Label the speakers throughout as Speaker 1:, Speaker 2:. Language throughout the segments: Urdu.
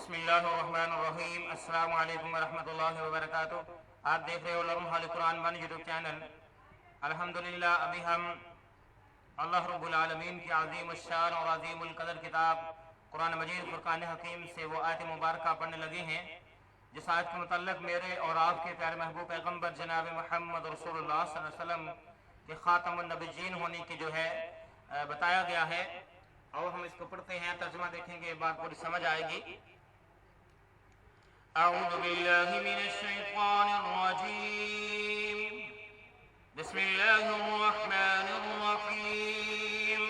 Speaker 1: بسم اللہ الرحمن الرحیم۔ السلام علیکم ورحمۃ اللہ وبرکاتہ۔ آپ دیکھ رہے ہو علوم حال قرآن 1 یوٹیوب چینل۔ الحمدللہ ابھی ہم اللہ رب العالمین کی عظیم الشان اور عظیم القدر کتاب قرآن مجید فرقان حکیم سے وہ آیت مبارکہ پڑھنے لگے ہیں جس آیت کے متعلق میرے اور آپ کے پیارے محبوب پیغمبر جناب محمد رسول اللہ صلی اللہ علیہ وسلم کے خاتم النبیین ہونے کی جو ہے بتایا گیا ہے۔ اور ہم اس کو پڑھتے ہیں، ترجمہ دیکھیں گے، بات پوری سمجھ آئے گی۔ اعوذ باللہ من الشیطان الرجیم، بسم اللہ الرحمن الرحیم۔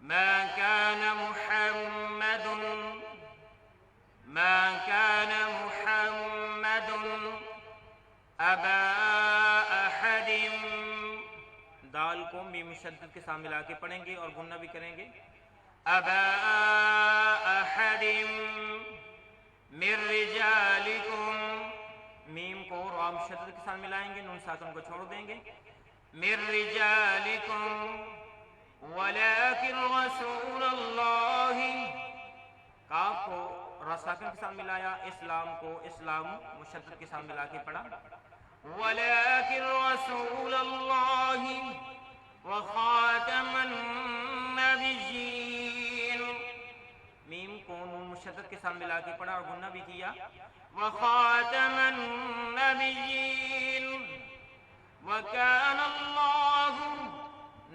Speaker 1: ما كان محمد ابا احد، دال کو میم مشدد کے ساتھ ملا کے پڑھیں گے اور غنہ بھی کریں گے۔ ابا احد من رجالکم، میم کو را مشدد کے ساتھ ملائیں گے، نون ساکن کو چھوڑ دیں گے۔ من رجالکم ولکن رسول اللہ، کاف کو را ساکن کے ساتھ ملایا، اسلام کو اسلام مشدد کے ساتھ ملا کے پڑھا۔ ولکن رسول اللہ وخاتم النبیین، میم کو نون مشدد کے ساتھ ملا کے پڑھا اور غنہ بھی کیا۔ وخاتم النبیین وکان اللہ،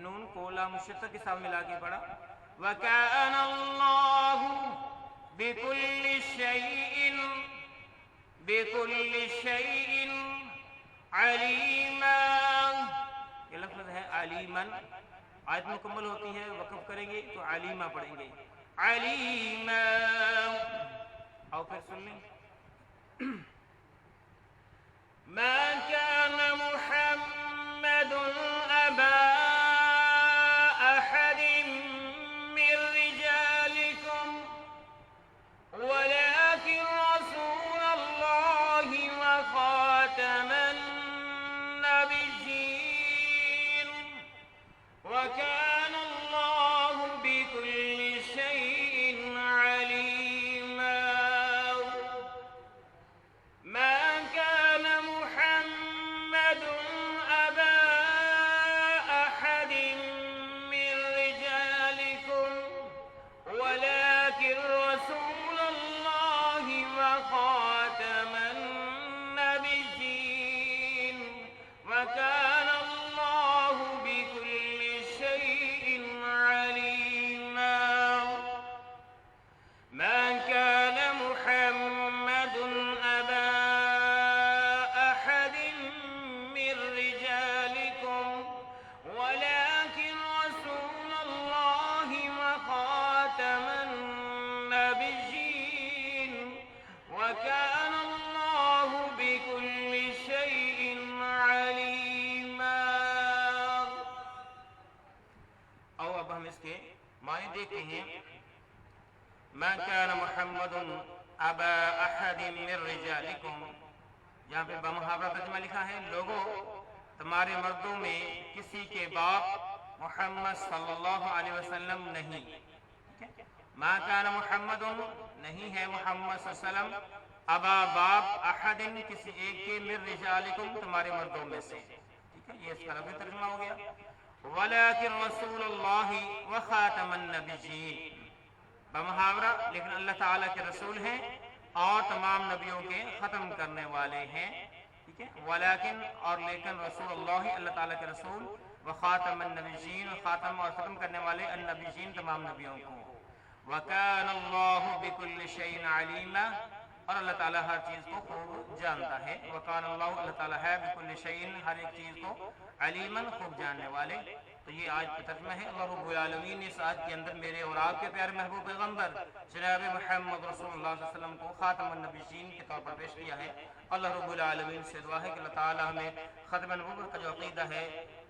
Speaker 1: نون کو لام مشدد کے ساتھ ملا کے پڑھا۔ وکان اللہ بکل شیء علیما، یہ لفظ ہے علیما، آیت مکمل ہوتی ہے وقف کریں گے تو علیما پڑھیں گے، علیما۔ اور پھر سن لیں، ما كان محمد ابا احد من رجالكم ولكن رسول الله وخاتم النبيين وكان الله بكل شيء عليما۔ ما كان محمد ابا احد من رجالكم ولكن رسول الله وخاتم النبيين وكان الله بكل شيء عليما۔ ما كان محمد ابا احد من رجالكم ولكن رسول الله وخاتم النبيين وكان الله بكل شيء عليما۔ اور اب ہم اس کے معنی دیکھتے ہیں۔ ما كان محمد ابا احد من رجالكم، یہاں پہ بمحاورہ ترجمہ لکھا ہے، لوگوں تمہارے مردوں میں کسی کے باپ محمد صلی اللہ علیہ وسلم نہیں۔ ما كان محمد، نہیں ہے محمد صلی اللہ علیہ وسلم، ابا باپ احد کسی ایک کے، من رجالکم تمہارے مردوں میں سے، ٹھیک ہے، یہ اس کا لفظی ترجمہ ہو گیا۔ ولکن رسول اللہ وخاتم النبیین، بمحاورہ لیکن اللہ تعالیٰ کے رسول ہیں اور تمام نبیوں کے ختم کرنے والے ہیں، ٹھیک ہے۔ ولیکن اور لیکن رسول اللہ، اللہ تعالیٰ کے رسول، وخاتم النبیین، خاتم اور ختم کرنے والے النبیین تمام نبیوں کو۔ وکان اللہ بکل شیء علیما، اور اللہ تعالیٰ ہر چیز کو خوب جانتا ہے۔ وکان اللہ، اللہ تعالیٰ ہے، بکل شیء ہر ایک چیز کو، علیما خوب جاننے والے۔ تو یہ آیت کا ترجمہ ہے۔ اللہ رب العالمین نے اس آیت کے اندر میرے اور آپ کے پیارے محبوب پیغمبر جناب محمد رسول اللہ صلی اللہ علیہ وسلم کو خاتم النبیین کے طور پر پیش کیا ہے۔ اللہ رب العالمین سے دعا ہے کہ اللہ تعالیٰ ہمیں ختم نبوت کا جو عقیدہ ہے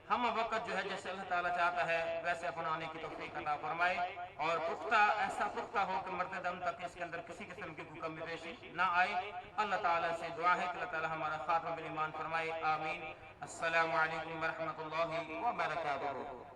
Speaker 1: ہم وقت جو ہے جیسے اللہ تعالیٰ چاہتا ہے ویسے اپنانے کی توفیق عطا فرمائے، اور پختہ ایسا پختہ ہو کہ مرتے دم تک اس کے اندر کسی قسم کی کوئی کمی پیشی نہ آئے۔ اللہ تعالیٰ سے دعا ہے کہ اللہ تعالیٰ ہمارا خاتمہ بالایمان فرمائے، آمین۔ السلام علیکم ورحمۃ اللہ وبرکاتہ۔